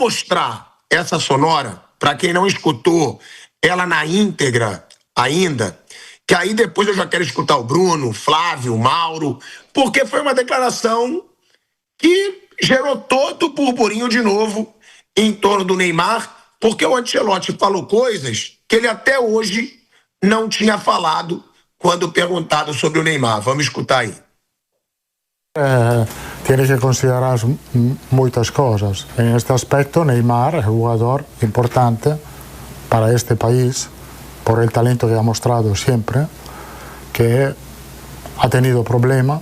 mostrar essa sonora, para quem não escutou ela na íntegra ainda, que aí depois eu já quero escutar o Bruno, o Flávio, o Mauro, porque foi uma declaração que gerou todo o burburinho de novo em torno do Neymar, porque o Ancelotti falou coisas que ele até hoje não tinha falado quando perguntado sobre o Neymar. Vamos escutar aí. Tiene que considerar muchas cosas. En este aspecto, Neymar es un jugador importante para este país por el talento que ha mostrado siempre, que ha tenido problemas,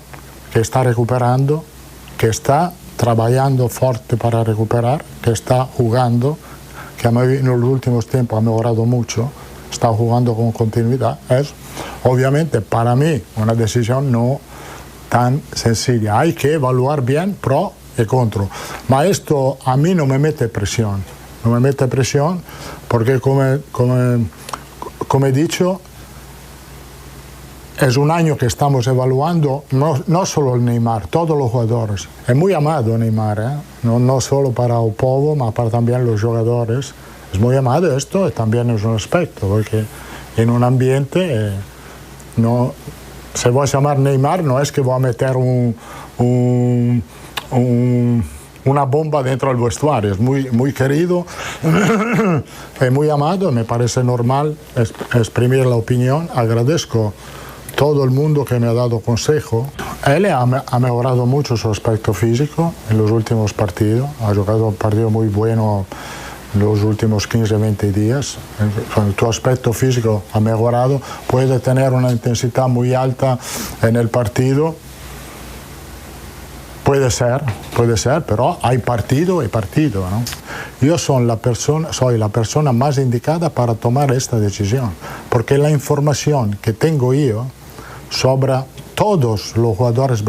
que está recuperando, que está trabajando fuerte para recuperar, que está jugando, que en los últimos tiempos ha mejorado mucho, está jugando con continuidad. Es, obviamente, para mí, una decisión no tan sencilla. Hay que evaluar bien pro y contra. Ma esto a mí no me mete presión. No me mete presión porque, como he dicho, es un año que estamos evaluando no solo el Neymar, todos los jugadores. Es muy amado Neymar, no solo para el pueblo, sino para también los jugadores. Es muy amado esto y también es un aspecto, porque en un ambiente no se va a llamar Neymar, no es que va a meter una bomba dentro del vestuario. Es muy querido, es muy amado, me parece normal exprimir la opinión. Agradezco todo el mundo que me ha dado consejo. Él ha mejorado mucho su aspecto físico en los últimos partidos, ha jugado un partido muy bueno los últimos 15-20 días. Tu aspecto físico ha mejorado, puede tener una intensidad muy alta en el partido. Puede ser, pero hay partido y partido, ¿no? Yo soy la persona más indicada para tomar esta decisión, porque la información que tengo yo sobre todos los jugadores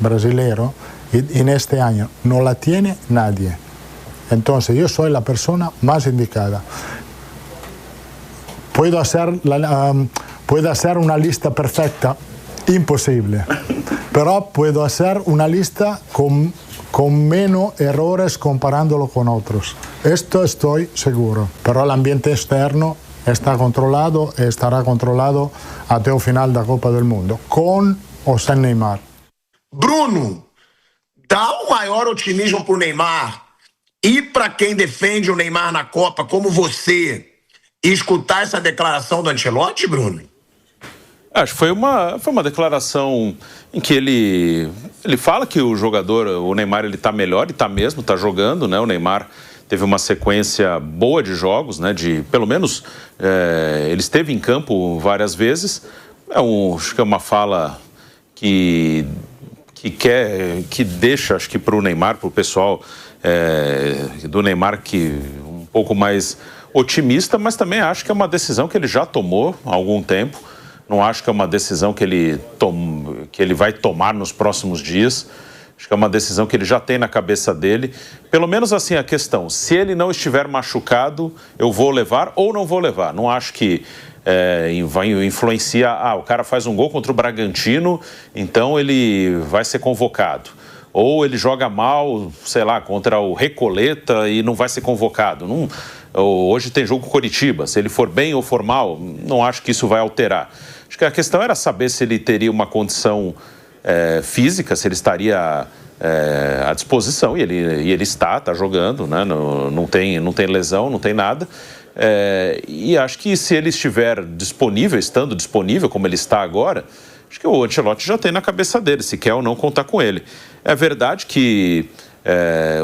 brasileños en este año no la tiene nadie. Entonces yo soy la persona más indicada. Puedo hacer una lista perfecta, imposible, pero puedo hacer una lista con menos errores comparándolo con otros. Esto estoy seguro, pero el ambiente externo está controlado e estará controlado até o final da Copa do Mundo, com ou sem Neymar. Bruno, dá o maior otimismo para o Neymar e para quem defende o Neymar na Copa, como você, escutar essa declaração do Ancelotti, Bruno? Acho que foi uma declaração em que ele fala que o Neymar, ele tá melhor, e tá mesmo, tá jogando, né? O Neymar teve uma sequência boa de jogos, né? Pelo menos ele esteve em campo várias vezes. Acho que é uma fala que deixa, acho que para o Neymar, para o pessoal do Neymar, que um pouco mais otimista, mas também acho que é uma decisão que ele já tomou há algum tempo. Não acho que é uma decisão que ele vai tomar nos próximos dias. Acho que é uma decisão que ele já tem na cabeça dele. Pelo menos assim a questão, se ele não estiver machucado, eu vou levar ou não vou levar. Não acho que vai influenciar, o cara faz um gol contra o Bragantino, então ele vai ser convocado. Ou ele joga mal, sei lá, contra o Recoleta e não vai ser convocado. Não, hoje tem jogo com o Coritiba, se ele for bem ou for mal, não acho que isso vai alterar. Acho que a questão era saber se ele teria uma condição física, se ele estaria à disposição, e ele está jogando, né? Não tem lesão, não tem nada. E acho que se ele estiver disponível, estando disponível como ele está agora, acho que o Ancelotti já tem na cabeça dele, se quer ou não contar com ele. É verdade que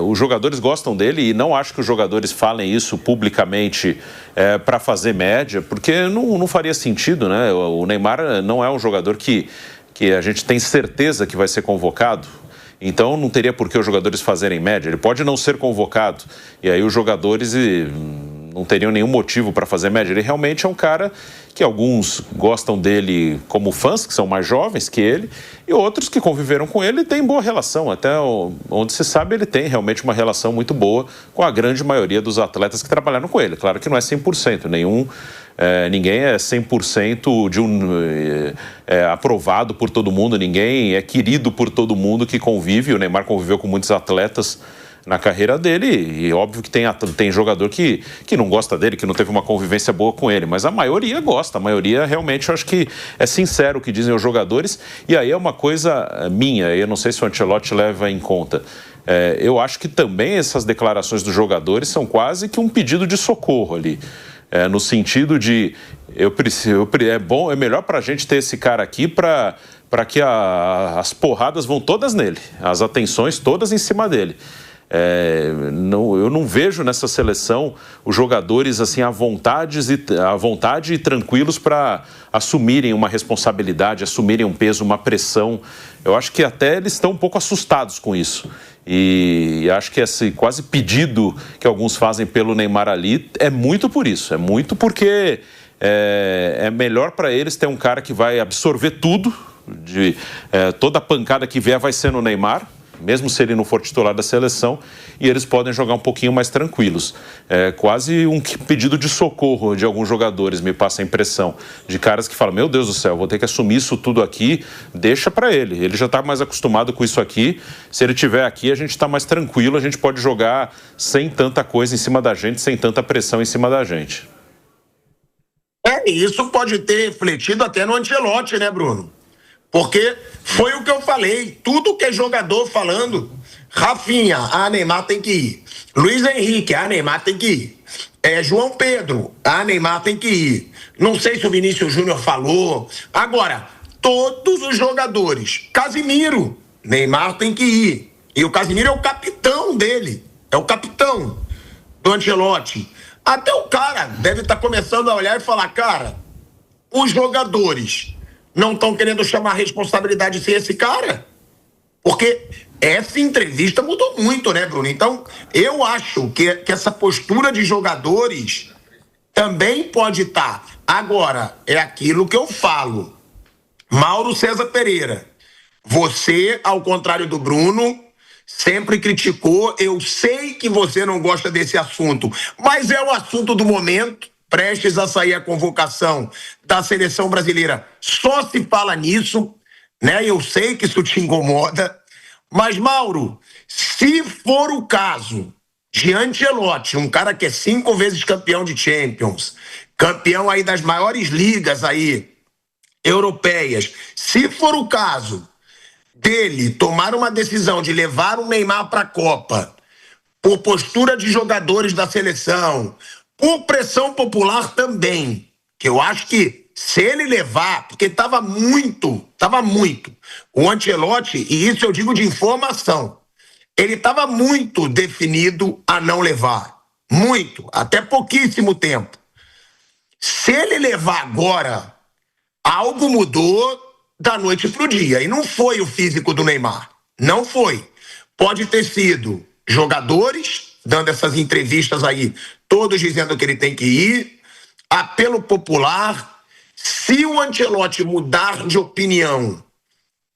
os jogadores gostam dele, e não acho que os jogadores falem isso publicamente para fazer média, porque não faria sentido, né? O Neymar não é um jogador que a gente tem certeza que vai ser convocado, então não teria por que os jogadores fazerem média. Ele pode não ser convocado, e aí os jogadores não teriam nenhum motivo para fazer média. Ele realmente é um cara que alguns gostam dele como fãs, que são mais jovens que ele, e outros que conviveram com ele têm boa relação. Até onde se sabe, ele tem realmente uma relação muito boa com a grande maioria dos atletas que trabalharam com ele. Claro que não é 100%, ninguém é 100% aprovado por todo mundo, ninguém é querido por todo mundo que convive. O Neymar conviveu com muitos atletas na carreira dele, e óbvio que tem jogador que não gosta dele, que não teve uma convivência boa com ele, mas a maioria gosta, a maioria realmente, eu acho que é sincero o que dizem os jogadores, e aí é uma coisa minha, eu não sei se o Ancelotti leva em conta. Eu acho que também essas declarações dos jogadores são quase que um pedido de socorro ali, no sentido de é melhor pra gente ter esse cara aqui para que as porradas vão todas nele, as atenções todas em cima dele. Eu não vejo nessa seleção os jogadores assim à vontade e tranquilos para assumirem uma responsabilidade, assumirem um peso, uma pressão. Eu acho que até eles estão um pouco assustados com isso. E acho que esse quase pedido que alguns fazem pelo Neymar ali é muito por isso, é muito porque é melhor para eles ter um cara que vai absorver tudo, toda a pancada que vier vai ser no Neymar, mesmo se ele não for titular da seleção, e eles podem jogar um pouquinho mais tranquilos. É quase um pedido de socorro de alguns jogadores, me passa a impressão, de caras que falam, meu Deus do céu, vou ter que assumir isso tudo aqui, deixa para ele já está mais acostumado com isso aqui, se ele estiver aqui a gente está mais tranquilo, a gente pode jogar sem tanta coisa em cima da gente, sem tanta pressão em cima da gente. Isso pode ter refletido até no Ancelotti, né, Bruno? Porque foi o que eu falei, tudo que é jogador falando, Rafinha, Neymar tem que ir. Luiz Henrique, Neymar tem que ir. João Pedro, Neymar tem que ir. Não sei se o Vinícius Júnior falou. Agora, todos os jogadores, Casemiro, Neymar tem que ir. E o Casemiro é o capitão dele, é o capitão do Ancelotti. Até o cara deve estar começando a olhar e falar, cara, os jogadores não estão querendo chamar a responsabilidade sem esse cara? Porque essa entrevista mudou muito, né, Bruno? Então, eu acho que essa postura de jogadores também pode estar. Agora, é aquilo que eu falo. Mauro César Pereira, você, ao contrário do Bruno, sempre criticou. Eu sei que você não gosta desse assunto, mas é o assunto do momento. Prestes a sair a convocação da seleção brasileira, só se fala nisso, né? Eu sei que isso te incomoda, mas, Mauro, se for o caso de Ancelotti, um cara que é 5 vezes campeão de Champions, campeão aí das maiores ligas aí europeias, se for o caso dele tomar uma decisão de levar o Neymar para a Copa, por postura de jogadores da seleção, por pressão popular também, que eu acho que se ele levar, porque estava muito, o Ancelotti, e isso eu digo de informação, ele estava muito definido a não levar, muito, até pouquíssimo tempo. Se ele levar agora, algo mudou da noite pro dia, e não foi o físico do Neymar, não foi. Pode ter sido jogadores dando essas entrevistas aí, todos dizendo que ele tem que ir, apelo popular. Se o Ancelotti mudar de opinião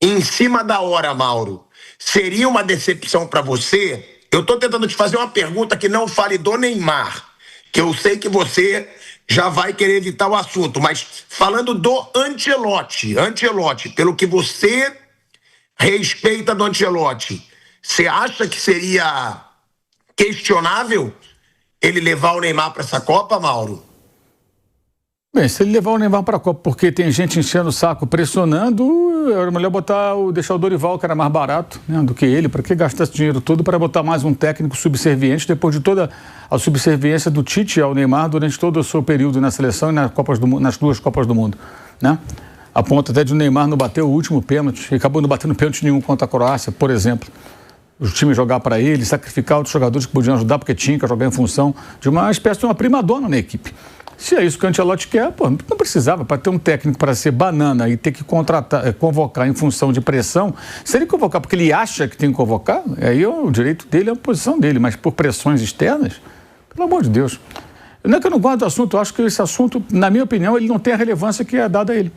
em cima da hora, Mauro, seria uma decepção para você? Eu estou tentando te fazer uma pergunta que não fale do Neymar, que eu sei que você já vai querer evitar o assunto, mas falando do Ancelotti, pelo que você respeita do Ancelotti, você acha que seria questionável ele levar o Neymar para essa Copa, Mauro? Bem, se ele levar o Neymar para a Copa porque tem gente enchendo o saco, pressionando, era melhor deixar o Dorival, que era mais barato, né, do que ele. Para que gastar esse dinheiro todo para botar mais um técnico subserviente depois de toda a subserviência do Tite ao Neymar durante todo o seu período na seleção e nas 2 Copas do Mundo, né? A ponto até de o Neymar não bater o último pênalti, e acabou não batendo pênalti nenhum contra a Croácia, por exemplo. O time jogar para ele, sacrificar outros jogadores que podiam ajudar porque tinha que jogar em função de uma espécie de uma primadona na equipe. Se é isso que o Ancelotti quer, não precisava. Para ter um técnico para ser banana e ter que convocar em função de pressão, se ele convocar porque ele acha que tem que convocar, aí o direito dele, é a posição dele, mas por pressões externas, pelo amor de Deus. Não é que eu não gosto do assunto, eu acho que esse assunto, na minha opinião, ele não tem a relevância que é dada a ele.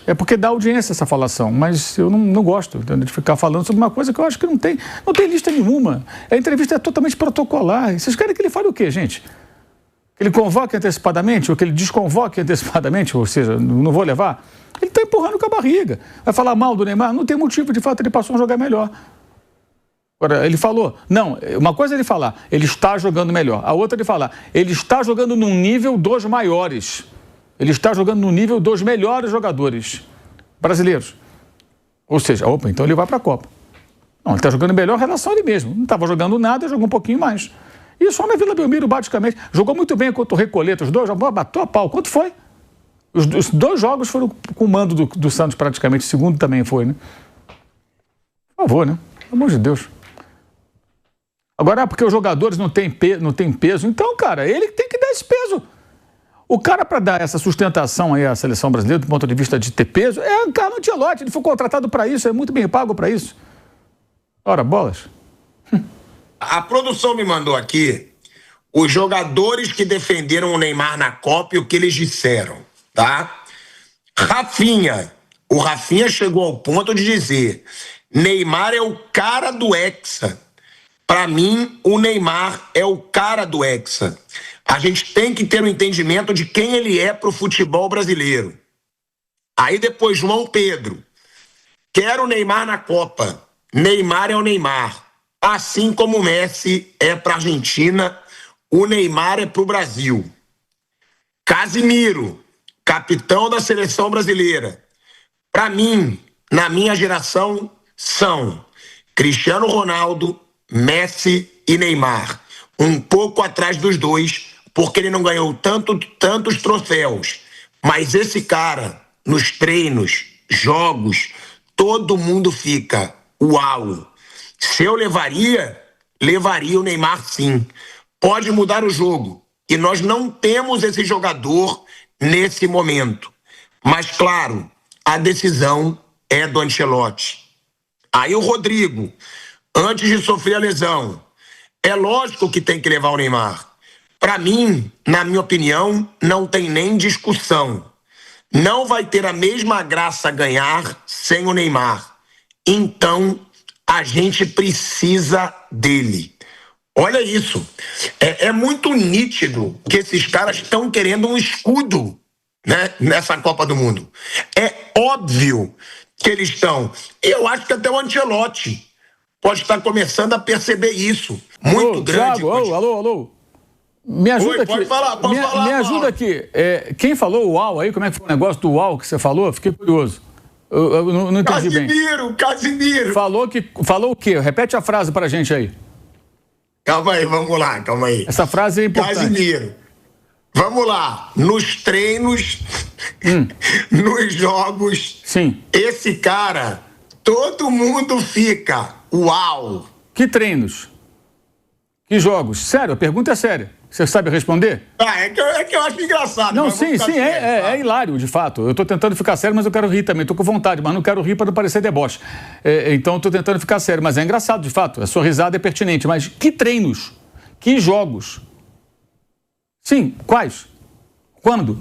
É porque dá audiência essa falação, mas eu não gosto de ficar falando sobre uma coisa que eu acho que não tem lista nenhuma. A entrevista é totalmente protocolar. Vocês querem que ele fale o quê, gente? Que ele convoque antecipadamente ou que ele desconvoque antecipadamente, ou seja, não vou levar? Ele está empurrando com a barriga. Vai falar mal do Neymar? Não tem motivo, de fato, ele passou a jogar melhor. Agora, ele falou, não, uma coisa é ele falar, ele está jogando melhor. A outra é ele falar, ele está jogando num nível dos maiores. Ele está jogando no nível dos melhores jogadores brasileiros. Ou seja, então ele vai para a Copa. Não, ele está jogando melhor em relação a ele mesmo. Não estava jogando nada, jogou um pouquinho mais. E só na Vila Belmiro, basicamente, jogou muito bem contra o Recoleta. Os dois, bateu a pau. Quanto foi? Os 2 jogos foram com o mando do Santos praticamente. O segundo também foi, né? Por favor, né? Pelo amor de Deus. Agora, porque os jogadores não têm peso. Então, cara, ele tem que dar esse peso. O cara, para dar essa sustentação aí à seleção brasileira, do ponto de vista de ter peso, é o Carlo Ancelotti. Ele foi contratado para isso, é muito bem pago para isso. Ora, bolas. A produção me mandou aqui os jogadores que defenderam o Neymar na Copa e o que eles disseram, tá? O Rafinha chegou ao ponto de dizer: Neymar é o cara do Hexa. Para mim, o Neymar é o cara do Hexa. A gente tem que ter um entendimento de quem ele é pro futebol brasileiro. Aí depois, João Pedro. Quero o Neymar na Copa. Neymar é o Neymar. Assim como o Messi é pra Argentina, o Neymar é pro Brasil. Casimiro, capitão da seleção brasileira. Para mim, na minha geração, são Cristiano Ronaldo, Messi e Neymar. Um pouco atrás dos dois, porque ele não ganhou tantos troféus. Mas esse cara, nos treinos, jogos, todo mundo fica, uau. Se eu levaria o Neymar sim. Pode mudar o jogo. E nós não temos esse jogador nesse momento. Mas, claro, a decisão é do Ancelotti. Aí o Rodrigo, antes de sofrer a lesão, é lógico que tem que levar o Neymar. Para mim, na minha opinião, não tem nem discussão. Não vai ter a mesma graça ganhar sem o Neymar. Então, a gente precisa dele. Olha isso. É muito nítido que esses caras estão querendo um escudo, né, nessa Copa do Mundo. É óbvio que eles estão. E eu acho que até o Ancelotti pode estar começando a perceber isso. Muito grande. Thiago, alô. Me ajuda aqui. Pode falar. Me ajuda aqui. Quem falou o UAU aí? Como é que foi o negócio do UAU que você falou? Fiquei curioso. Eu não entendi bem. Casimiro. Falou o quê? Repete a frase pra gente aí. Calma aí. Essa frase é importante. Casimiro. Vamos lá. Nos treinos, nos jogos, sim. Esse cara, todo mundo fica, uau. Que treinos? Que jogos? Sério, a pergunta é séria. Você sabe responder? É que eu acho engraçado. Não, sim, é hilário, de fato. Eu estou tentando ficar sério, mas eu quero rir também. Estou com vontade, mas não quero rir para não parecer deboche. Então, estou tentando ficar sério, mas é engraçado, de fato. A sua risada é pertinente. Mas que treinos? Que jogos? Sim, quais? Quando?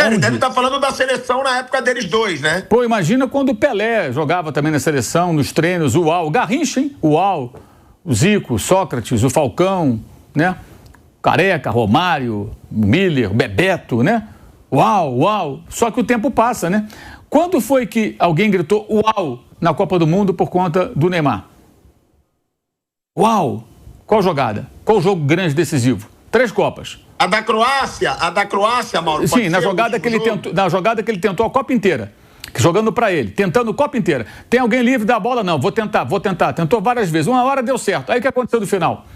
Ele deve estar falando da seleção na época deles dois, né? Pô, imagina quando o Pelé jogava também na seleção, nos treinos, o UAU. Garrincha, hein? O UAU, o Zico, o Sócrates, o Falcão, né? Careca, Romário, Miller, Bebeto, né? Uau. Só que o tempo passa, né? Quando foi que alguém gritou uau na Copa do Mundo por conta do Neymar? Uau! Qual jogada? Qual jogo grande decisivo? 3 Copas. A da Croácia, Mauro. Sim, na jogada que ele tentou a Copa inteira. Jogando para ele, tentando a Copa inteira. Tem alguém livre da bola? Não, vou tentar. Tentou várias vezes. Uma hora deu certo. Aí o que aconteceu no final?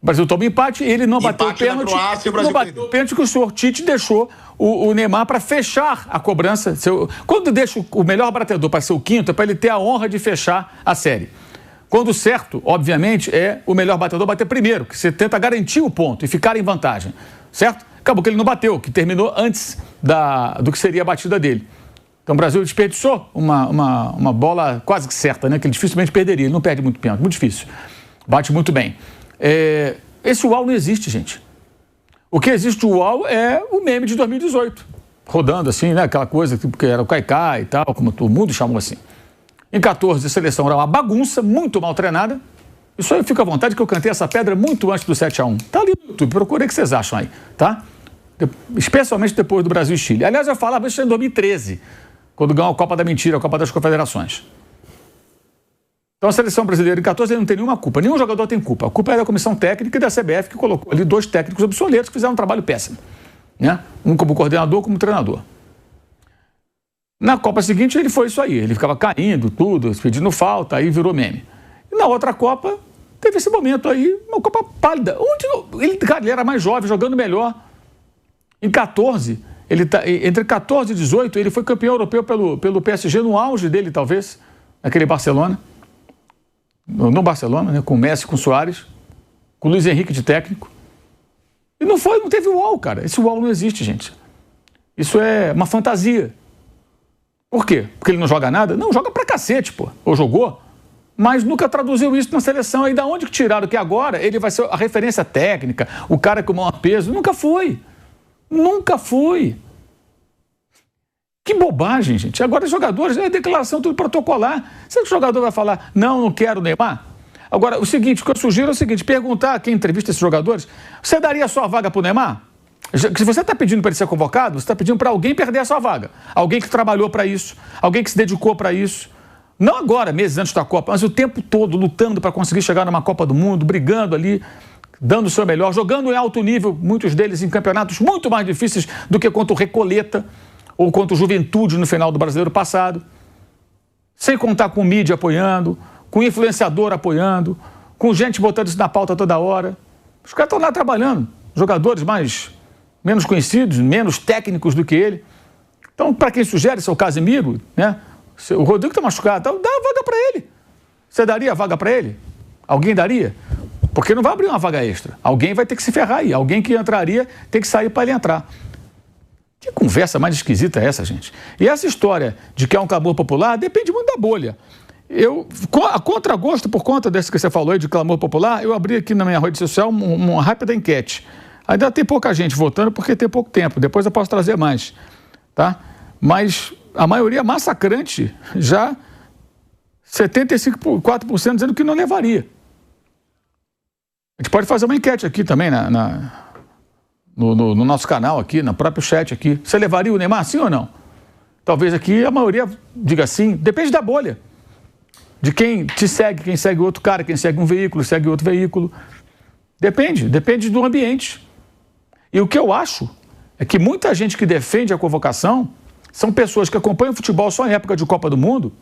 O Brasil toma empate e ele não bateu o pênalti. Não bateu o pênalti que o senhor Tite deixou o Neymar para fechar a cobrança. Quando deixa o melhor batedor para ser o quinto, é para ele ter a honra de fechar a série. Quando o certo, obviamente, é o melhor batedor bater primeiro, que você tenta garantir o ponto e ficar em vantagem. Certo? Acabou que ele não bateu, que terminou antes do que seria a batida dele. Então o Brasil desperdiçou uma bola quase que certa, né? Que ele dificilmente perderia. Ele não perde muito pênalti, muito difícil. Bate muito bem. Esse UAU não existe, gente. O que existe o UAU é o meme de 2018. Rodando assim, né? Aquela coisa que era o Caicá e tal, como todo mundo chamou assim. Em 14, a seleção era uma bagunça, muito mal treinada. Isso aí fica à vontade que eu cantei essa pedra muito antes do 7-1. Tá ali no YouTube, procurei o que vocês acham aí, tá? Especialmente depois do Brasil e Chile. Aliás, eu falava isso em 2013, quando ganhou a Copa da Mentira, a Copa das Confederações. Então a seleção brasileira em 14 não tem nenhuma culpa, nenhum jogador tem culpa. A culpa é da comissão técnica e da CBF, que colocou ali 2 técnicos obsoletos que fizeram um trabalho péssimo, né? Um como coordenador, como treinador. Na Copa seguinte ele foi isso aí, ele ficava caindo, tudo, pedindo falta, aí virou meme. E na outra Copa teve esse momento aí, uma Copa pálida. Ele era mais jovem, jogando melhor. Em 14, entre 14 e 18, ele foi campeão europeu pelo PSG, no auge dele, talvez, naquele Barcelona. No Barcelona, né, com o Messi, com o Suárez, com o Luiz Henrique de técnico. E não teve UOL, cara. Esse UOL não existe, gente. Isso é uma fantasia. Por quê? Porque ele não joga nada? Não, joga pra cacete, pô. Ou jogou, mas nunca traduziu isso na seleção. Aí da onde que tiraram que agora ele vai ser a referência técnica, o cara com o maior peso? Nunca foi. Nunca foi. Que bobagem, gente. Agora os jogadores, é declaração tudo protocolar. Será que o jogador vai falar, não quero o Neymar? Agora, o seguinte, o que eu sugiro é o seguinte, perguntar a quem entrevista esses jogadores, você daria a sua vaga pro Neymar? Se você está pedindo para ele ser convocado, você está pedindo para alguém perder a sua vaga. Alguém que trabalhou para isso, alguém que se dedicou para isso. Não agora, meses antes da Copa, mas o tempo todo lutando para conseguir chegar numa Copa do Mundo, brigando ali, dando o seu melhor, jogando em alto nível, muitos deles em campeonatos muito mais difíceis do que contra o Recoleta ou contra o Juventude no final do Brasileiro passado. Sem contar com mídia apoiando, com influenciador apoiando, com gente botando isso na pauta toda hora. Os caras estão lá trabalhando, jogadores menos conhecidos, menos técnicos do que ele. Então, para quem sugere, seu Casemiro, né? O Rodrigo está machucado, dá a vaga para ele. Você daria a vaga para ele? Alguém daria? Porque não vai abrir uma vaga extra. Alguém vai ter que se ferrar aí. Alguém que entraria tem que sair para ele entrar. Que conversa mais esquisita é essa, gente? E essa história de que é um clamor popular depende muito da bolha. A contragosto, por conta desse que você falou aí de clamor popular, eu abri aqui na minha rede social uma rápida enquete. Ainda tem pouca gente votando porque tem pouco tempo. Depois eu posso trazer mais, tá? Mas a maioria massacrante, já 74% dizendo que não levaria. A gente pode fazer uma enquete aqui também no nosso canal aqui, no próprio chat aqui. Você levaria o Neymar, sim ou não? Talvez aqui a maioria diga sim. Depende da bolha. De quem te segue, quem segue outro cara, quem segue um veículo, segue outro veículo. Depende do ambiente. E o que eu acho é que muita gente que defende a convocação são pessoas que acompanham futebol só em época de Copa do Mundo,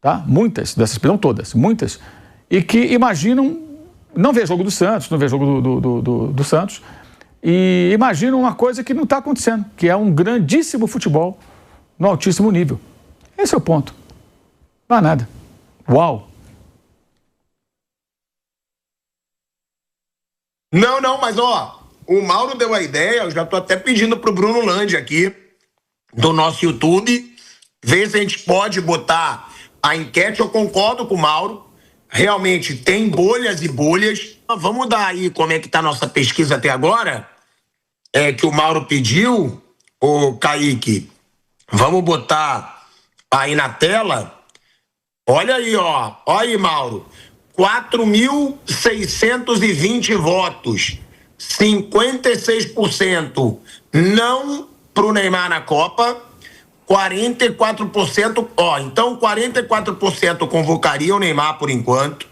tá? Muitas dessas, não todas, muitas, e que imaginam, não vê jogo do Santos, não vê jogo do Santos, e imaginam uma coisa que não está acontecendo, que é um grandíssimo futebol no altíssimo nível. Esse é o ponto. Não há nada. Uau! Não, mas ó, o Mauro deu a ideia, eu já tô até pedindo pro Bruno Landi aqui, do nosso YouTube, ver se a gente pode botar a enquete. Eu concordo com o Mauro, realmente tem bolhas e bolhas. Vamos dar aí como é que tá a nossa pesquisa até agora, que o Mauro pediu, o Kaique, vamos botar aí na tela. Olha aí, ó. Olha aí, Mauro. 4.620 votos. 56% não pro Neymar na Copa. 44%... Ó, então 44% convocaria o Neymar por enquanto.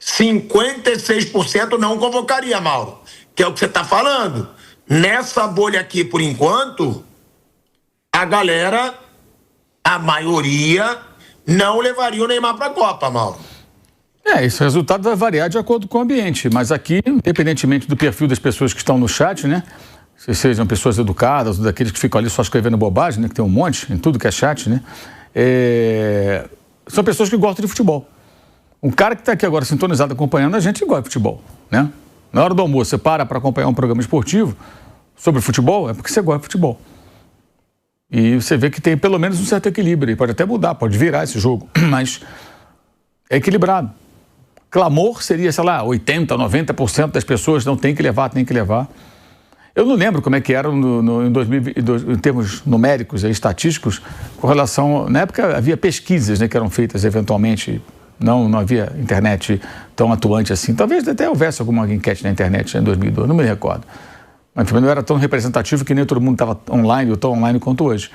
56% não convocaria, Mauro. Que é o que você tá falando. Nessa bolha aqui, por enquanto, a galera, a maioria... não levaria o Neymar para a Copa, Mauro. Esse resultado vai variar de acordo com o ambiente, mas aqui, independentemente do perfil das pessoas que estão no chat, né, se sejam pessoas educadas, daqueles que ficam ali só escrevendo bobagem, né, que tem um monte, em tudo que é chat, né, são pessoas que gostam de futebol. Um cara que está aqui agora sintonizado acompanhando a gente gosta de futebol, né? Na hora do almoço, você para acompanhar um programa esportivo sobre futebol, é porque você gosta de futebol. E você vê que tem pelo menos um certo equilíbrio. Pode até mudar, pode virar esse jogo, mas é equilibrado. Clamor seria, sei lá, 80%, 90% das pessoas não tem que levar, tem que levar. Eu não lembro como é que era em 2022, em termos numéricos e estatísticos, com relação... Na época havia pesquisas, né, que eram feitas eventualmente, não havia internet tão atuante assim. Talvez até houvesse alguma enquete na internet em 2002, não me recordo. Mas também não era tão representativo que nem todo mundo estava online ou tão online quanto hoje.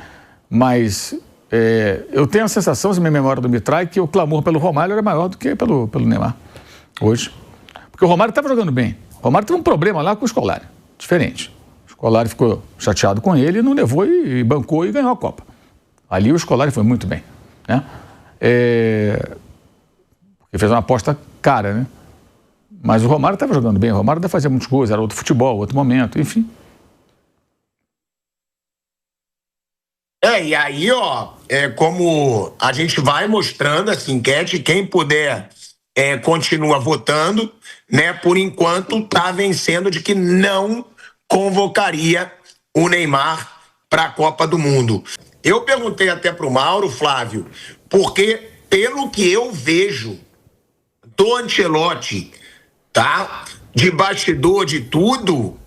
Mas eu tenho a sensação, se minha memória não me trai, que o clamor pelo Romário era maior do que pelo Neymar, hoje. Porque o Romário estava jogando bem. O Romário teve um problema lá com o Scolari, diferente. O Scolari ficou chateado com ele, não levou e bancou e ganhou a Copa. Ali o Scolari foi muito bem, né? Ele fez uma aposta cara, né? Mas o Romário estava jogando bem, o Romário ainda fazia muitas coisas, era outro futebol, outro momento, enfim. E aí, como a gente vai mostrando essa enquete, quem puder continua votando, né? Por enquanto está vencendo de que não convocaria o Neymar para a Copa do Mundo. Eu perguntei até para o Mauro, Flávio, porque pelo que eu vejo do Ancelotti, tá? De bastidor, de tudo,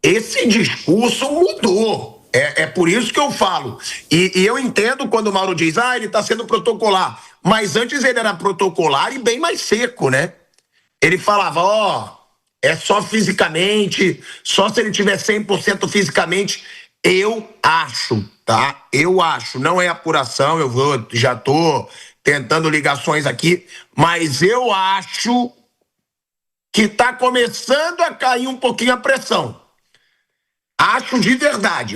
esse discurso mudou. É por isso que eu falo. E eu entendo quando o Mauro diz, ele está sendo protocolar. Mas antes ele era protocolar e bem mais seco, né? Ele falava, é só fisicamente, só se ele tiver 100% fisicamente. Eu acho, tá? Eu acho, não é apuração, já tô tentando ligações aqui, mas eu acho que tá começando a cair um pouquinho a pressão. Acho de verdade,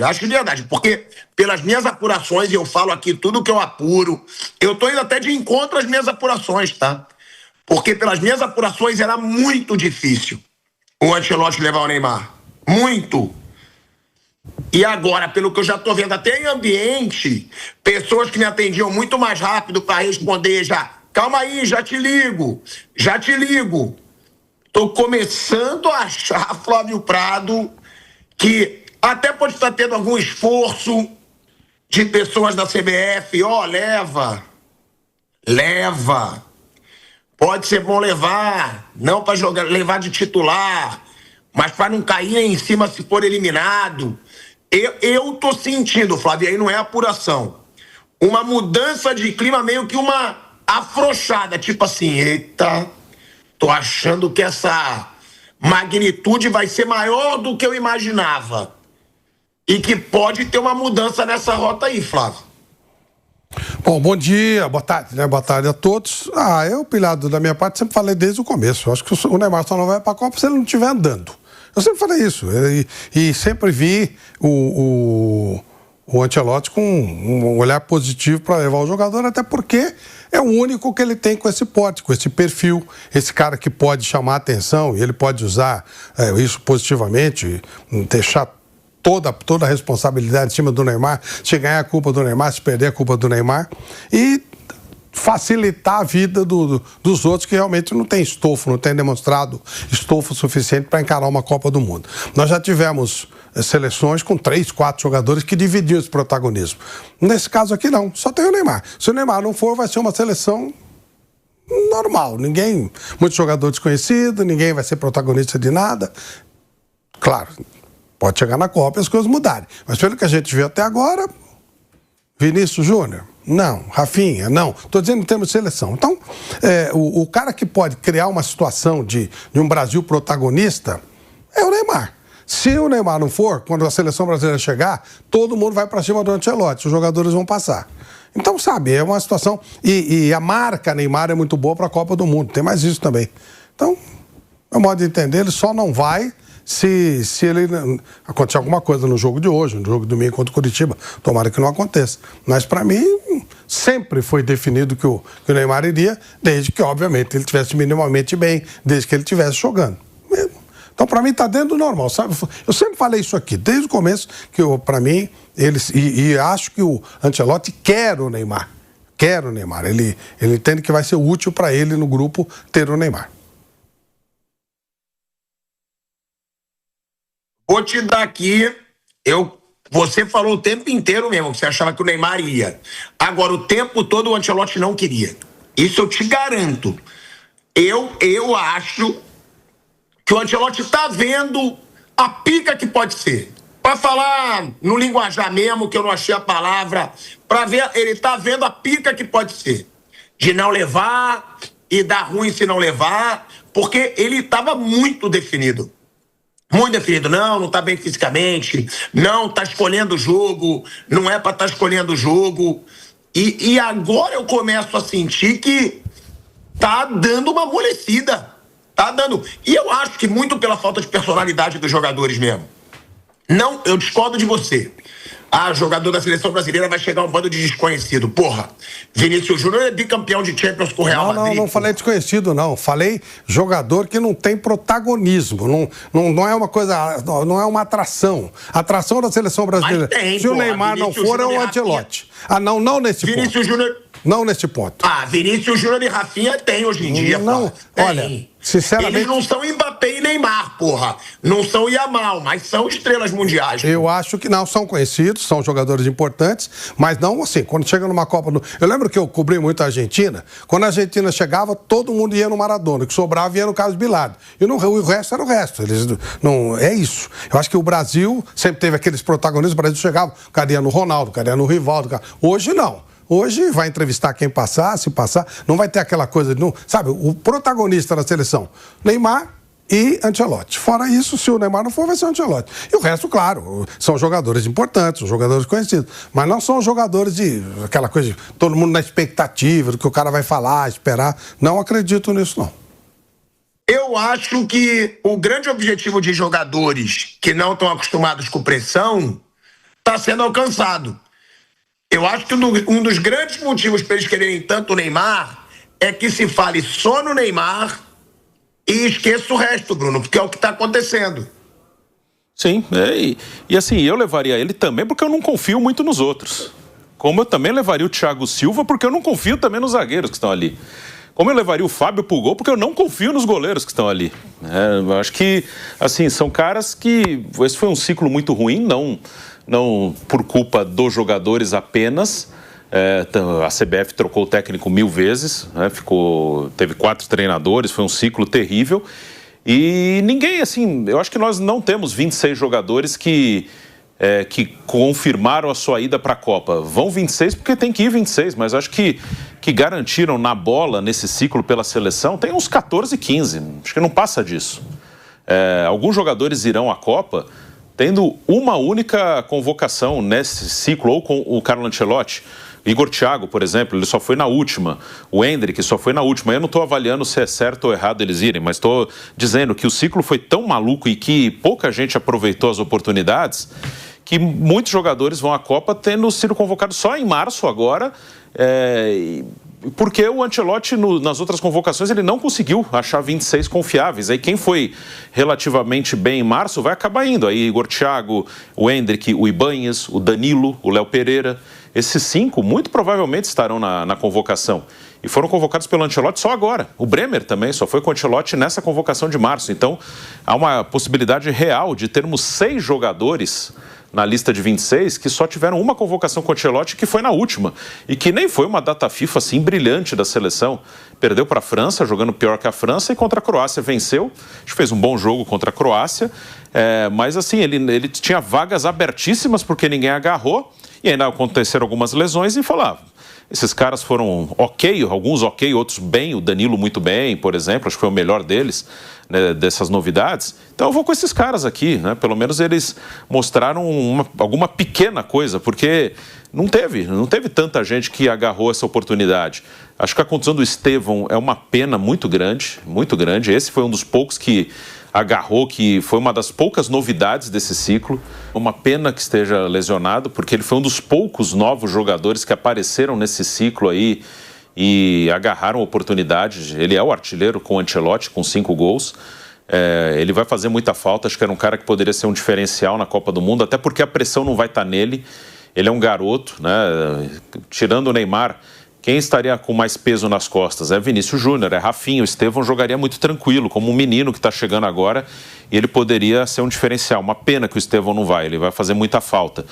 porque pelas minhas apurações, e eu falo aqui tudo que eu apuro, eu tô indo até de encontro às minhas apurações, tá? Porque pelas minhas apurações era muito difícil o Ancelotti levar o Neymar. Muito. E agora, pelo que eu já tô vendo até em ambiente, pessoas que me atendiam muito mais rápido para responder já. Calma aí, já te ligo. Tô começando a achar, Flávio Prado, que até pode estar tendo algum esforço de pessoas da CBF, leva. Pode ser bom levar, não para jogar, levar de titular, mas para não cair em cima se for eliminado. Eu tô sentindo, Flávio, aí não é apuração, uma mudança de clima, meio que uma afrouxada, tipo assim, eita, tô achando que essa magnitude vai ser maior do que eu imaginava. E que pode ter uma mudança nessa rota aí, Flávio. Bom dia, boa tarde, né? Boa tarde a todos. Eu, pilhado da minha parte, sempre falei desde o começo. Eu acho que o Neymar só não vai para a Copa se ele não estiver andando. Eu sempre falei isso. E sempre vi o Ancelotti com um olhar positivo para levar o jogador, até porque é o único que ele tem com esse porte, com esse perfil, esse cara que pode chamar a atenção e ele pode usar isso positivamente, deixar toda a responsabilidade em cima do Neymar, se ganhar a culpa do Neymar, se perder a culpa do Neymar, e facilitar a vida dos outros que realmente não tem estofo, não tem demonstrado estofo suficiente para encarar uma Copa do Mundo. Nós já tivemos seleções com 3, 4 jogadores que dividiam esse protagonismo. Nesse caso aqui não, só tem o Neymar. Se o Neymar não for, vai ser uma seleção normal, muito jogador desconhecido, ninguém vai ser protagonista de nada. Claro, pode chegar na Copa e as coisas mudarem. Mas pelo que a gente viu até agora, Vinícius Júnior, não. Rafinha, não. Estou dizendo em termos de seleção. Então, o cara que pode criar uma situação de um Brasil protagonista é o Neymar. Se o Neymar não for, quando a seleção brasileira chegar, todo mundo vai para cima do Ancelotti, os jogadores vão passar. Então, sabe, é uma situação... E a marca Neymar é muito boa para a Copa do Mundo, tem mais isso também. Então, meu modo de entender, ele só não vai... Se ele acontecer alguma coisa no jogo de hoje, no jogo de domingo contra o Curitiba, tomara que não aconteça. Mas para mim, sempre foi definido que o Neymar iria, desde que, obviamente, ele estivesse minimamente bem, desde que ele estivesse jogando. Então, para mim, está dentro do normal, sabe? Eu sempre falei isso aqui, desde o começo, que para mim, e acho que o Ancelotti quer o Neymar. Quer o Neymar. Ele entende que vai ser útil para ele no grupo ter o Neymar. Vou te dar aqui, você falou o tempo inteiro mesmo que você achava que o Neymar ia. Agora, o tempo todo o Ancelotti não queria. Isso eu te garanto. Eu acho que o Ancelotti está vendo a pica que pode ser. Para falar no linguajar mesmo, que eu não achei a palavra, para ver, ele está vendo a pica que pode ser. De não levar e dar ruim se não levar, porque ele estava muito definido. Muito definido. Não está bem fisicamente, não está escolhendo o jogo, não é para estar escolhendo o jogo. E agora eu começo a sentir que tá dando uma amolecida. Tá dando. E eu acho que muito pela falta de personalidade dos jogadores mesmo. Não, eu discordo de você. Jogador da seleção brasileira vai chegar um bando de desconhecido. Porra, Vinícius Júnior é bicampeão de Champions com o Real Madrid. Não falei desconhecido, não. Falei jogador que não tem protagonismo. Não é uma coisa, não é uma atração. A atração da seleção brasileira. Tem, se o Neymar não for, é o Ancelotti. Não nesse ponto. Vinícius Júnior... Não nesse ponto. Vinícius Júnior e Rafinha tem hoje em dia. Não, olha, sinceramente... Eles não são Mbappé e Neymar, porra. Não são Yamal, mas são estrelas mundiais. Eu acho que não, são conhecidos, são jogadores importantes, mas não assim, quando chega numa Copa... Eu lembro que eu cobri muito a Argentina, quando a Argentina chegava, todo mundo ia no Maradona, o que sobrava ia no Carlos Bilardo. E o resto era o resto. É isso. Eu acho que o Brasil sempre teve aqueles protagonistas, o Brasil chegava, o cara ia no Ronaldo, o cara ia no Rivaldo. Hoje não. Hoje vai entrevistar quem passar, se passar, não vai ter aquela coisa de... Sabe, o protagonista da seleção, Neymar e Ancelotti. Fora isso, se o Neymar não for, vai ser o Ancelotti. E o resto, claro, são jogadores importantes, são jogadores conhecidos, mas não são jogadores de aquela coisa de todo mundo na expectativa do que o cara vai falar, esperar. Não acredito nisso, não. Eu acho que o grande objetivo de jogadores que não estão acostumados com pressão está sendo alcançado. Eu acho que um dos grandes motivos para eles quererem tanto o Neymar é que se fale só no Neymar e esqueça o resto, Bruno, porque é o que está acontecendo. Sim, e assim, eu levaria ele também porque eu não confio muito nos outros. Como eu também levaria o Thiago Silva porque eu não confio também nos zagueiros que estão ali. Como eu levaria o Fábio pro gol porque eu não confio nos goleiros que estão ali. Eu acho que, assim, são caras que... Esse foi um ciclo muito ruim, não por culpa dos jogadores apenas. A CBF trocou o técnico 1000 vezes, né? Teve 4 treinadores, foi um ciclo terrível. E ninguém, assim, eu acho que nós não temos 26 jogadores que confirmaram a sua ida para a Copa. Vão 26 porque tem que ir 26, mas acho que garantiram na bola, nesse ciclo pela seleção, tem uns 14, 15. Acho que não passa disso. Alguns jogadores irão à Copa tendo uma única convocação nesse ciclo, ou com o Carlo Ancelotti. Igor Thiago, por exemplo, ele só foi na última. O Endrick só foi na última. Eu não estou avaliando se é certo ou errado eles irem, mas estou dizendo que o ciclo foi tão maluco e que pouca gente aproveitou as oportunidades que muitos jogadores vão à Copa tendo sido convocados só em março agora, porque o Ancelotti, nas outras convocações, ele não conseguiu achar 26 confiáveis. Aí quem foi relativamente bem em março vai acabar indo. Aí Igor Thiago, o Endrick, o Ibanez, o Danilo, o Léo Pereira. Esses 5 muito provavelmente estarão na convocação. E foram convocados pelo Ancelotti só agora. O Bremer também só foi com o Ancelotti nessa convocação de março. Então, há uma possibilidade real de termos 6 jogadores na lista de 26 que só tiveram uma convocação com o Ancelotti, que foi na última. E que nem foi uma data FIFA assim brilhante da seleção. Perdeu para a França, jogando pior que a França, e contra a Croácia venceu. Acho que fez um bom jogo contra a Croácia. Mas assim, ele tinha vagas abertíssimas porque ninguém agarrou. E ainda aconteceram algumas lesões e falava... Esses caras foram ok, alguns ok, outros bem, o Danilo muito bem, por exemplo, acho que foi o melhor deles, né, dessas novidades. Então eu vou com esses caras aqui, né? Pelo menos eles mostraram alguma pequena coisa, porque não teve tanta gente que agarrou essa oportunidade. Acho que a contusão do Estevão é uma pena muito grande, muito grande. Esse foi um dos poucos que agarrou, que foi uma das poucas novidades desse ciclo. Uma pena que esteja lesionado, porque ele foi um dos poucos novos jogadores que apareceram nesse ciclo aí e agarraram a oportunidade. Ele é o artilheiro com o Ancelotti, com 5 gols. Ele vai fazer muita falta, acho que era um cara que poderia ser um diferencial na Copa do Mundo, até porque a pressão não vai estar nele. Ele é um garoto, né? Tirando o Neymar, quem estaria com mais peso nas costas? É Vinícius Júnior, é Rafinha. O Estevão jogaria muito tranquilo, como um menino que está chegando agora, e ele poderia ser um diferencial. Uma pena que o Estevão não vai, ele vai fazer muita falta.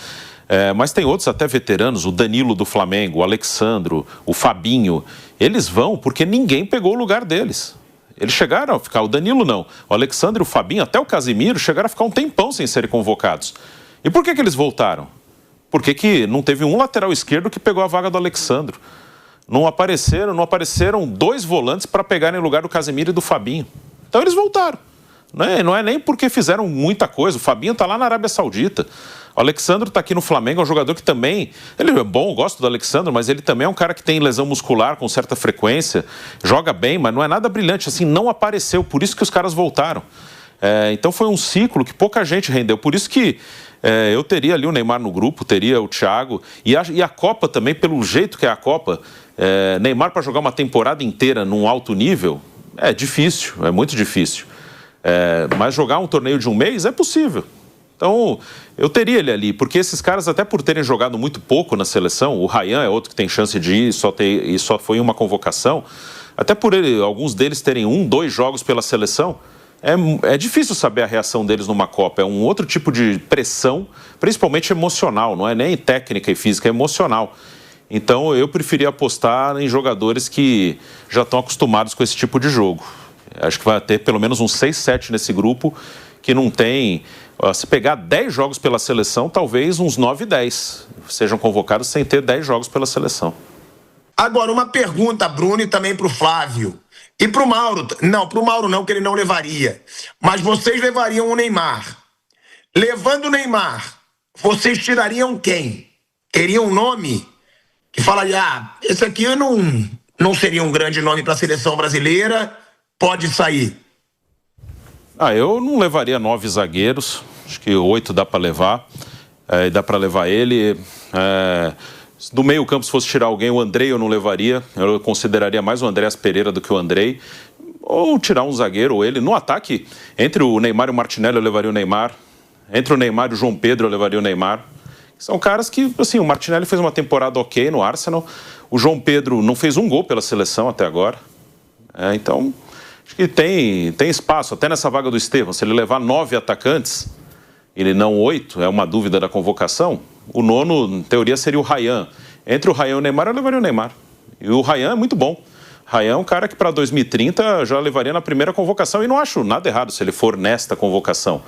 Mas tem outros até veteranos, o Danilo do Flamengo, o Alexandro, o Fabinho. Eles vão porque ninguém pegou o lugar deles. Eles chegaram a ficar, o Danilo não. O Alexandre, o Fabinho, até o Casemiro chegaram a ficar um tempão sem serem convocados. E por que eles voltaram? Porque que não teve um lateral esquerdo que pegou a vaga do Alexandro. Não apareceram 2 volantes para pegarem o lugar do Casemiro e do Fabinho. Então eles voltaram. Não é nem porque fizeram muita coisa. O Fabinho está lá na Arábia Saudita. O Alexandro está aqui no Flamengo, é um jogador que também... Ele é bom, gosto do Alexandro, mas ele também é um cara que tem lesão muscular com certa frequência, joga bem, mas não é nada brilhante, assim, não apareceu, por isso que os caras voltaram. Então foi um ciclo que pouca gente rendeu, por isso que eu teria ali o Neymar no grupo, teria o Thiago, e a Copa também, pelo jeito que é a Copa, Neymar para jogar uma temporada inteira num alto nível, é difícil, é muito difícil. Mas jogar um torneio de um mês é possível. Então, eu teria ele ali, porque esses caras, até por terem jogado muito pouco na seleção, o Ryan é outro que tem chance de ir e só foi uma convocação, até por alguns deles terem 1, 2 jogos pela seleção, é difícil saber a reação deles numa Copa. É um outro tipo de pressão, principalmente emocional, não é nem técnica e física, é emocional. Então, eu preferia apostar em jogadores que já estão acostumados com esse tipo de jogo. Acho que vai ter pelo menos uns 6, 7 nesse grupo que não tem... Se pegar 10 jogos pela seleção, talvez uns 9, 10 sejam convocados sem ter 10 jogos pela seleção. Agora, uma pergunta, Bruno, e também para o Flávio. E para o Mauro. Não, para o Mauro não, que ele não levaria. Mas vocês levariam o Neymar. Levando o Neymar, vocês tirariam quem? Teria um nome que falaria, esse aqui não seria um grande nome para a seleção brasileira, pode sair. Eu não levaria 9 zagueiros, acho que 8 dá para levar, dá para levar ele. Do meio campo, se fosse tirar alguém, o Andrei eu não levaria, eu consideraria mais o Andréas Pereira do que o Andrei, ou tirar um zagueiro, ou ele. No ataque, entre o Neymar e o Martinelli eu levaria o Neymar, entre o Neymar e o João Pedro eu levaria o Neymar. São caras que, assim, o Martinelli fez uma temporada ok no Arsenal, o João Pedro não fez um gol pela seleção até agora, então... Acho que tem espaço, até nessa vaga do Estevão. Se ele levar 9 atacantes, ele não 8, é uma dúvida da convocação. O nono, em teoria, seria o Ryan. Entre o Ryan e o Neymar, eu levaria o Neymar. E o Ryan é muito bom. O Ryan é um cara que para 2030 já levaria na primeira convocação. E não acho nada errado se ele for nesta convocação.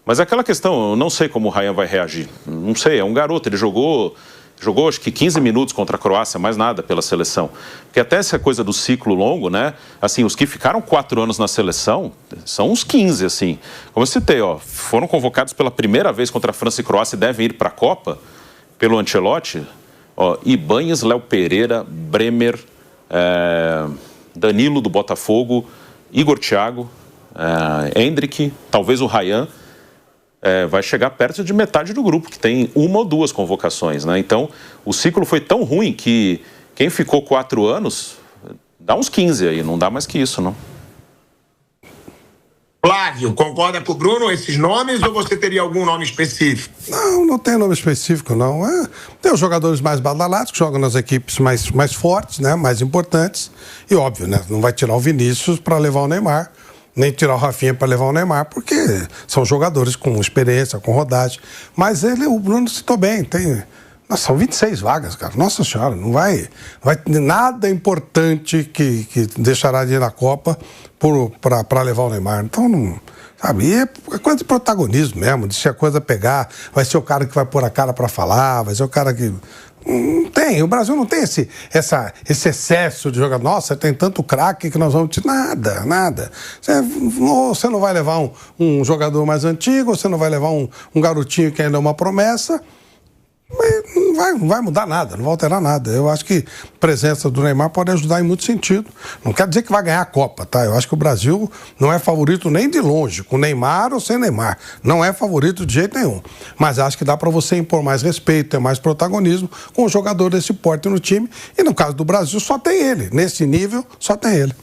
Mas é aquela questão, eu não sei como o Ryan vai reagir. Não sei, é um garoto, ele jogou acho que 15 minutos contra a Croácia, mais nada pela seleção. Porque até essa coisa do ciclo longo, né? Assim, os que ficaram 4 anos na seleção são uns 15, assim. Como eu citei, foram convocados pela primeira vez contra a França e Croácia e devem ir para a Copa pelo Ancelotti. Ibanez, Léo Pereira, Bremer, Danilo do Botafogo, Igor Thiago, Endrick, talvez o Ryan. Vai chegar perto de metade do grupo, que tem 1 ou 2 convocações, né? Então, o ciclo foi tão ruim que quem ficou 4 anos, dá uns 15 aí, não dá mais que isso, não. Flávio, concorda com o Bruno esses nomes ou você teria algum nome específico? Não tem nome específico, não. Tem os jogadores mais badalados, que jogam nas equipes mais fortes, né? Mais importantes. E óbvio, né? Não vai tirar o Vinícius para levar o Neymar, nem tirar o Rafinha para levar o Neymar, porque são jogadores com experiência, com rodagem. Mas o Bruno citou bem, são 26 vagas, cara. Nossa Senhora, não vai ter nada importante que deixará de ir na Copa para levar o Neymar. Então, não, sabe, é coisa de protagonismo mesmo, de se a coisa pegar, vai ser o cara que vai pôr a cara para falar, vai ser o cara que... o Brasil não tem esse excesso de jogador. Nossa, tem tanto craque que nós vamos tirar. Nada. Você não vai levar um jogador mais antigo, você não vai levar um garotinho que ainda é uma promessa. Não vai mudar nada, não vai alterar nada. Eu acho que a presença do Neymar pode ajudar em muito sentido. Não quer dizer que vai ganhar a Copa, tá? Eu acho que o Brasil não é favorito nem de longe, com Neymar ou sem Neymar. Não é favorito de jeito nenhum. Mas acho que dá para você impor mais respeito, ter mais protagonismo com um jogador desse porte no time. E no caso do Brasil, só tem ele. Nesse nível, só tem ele.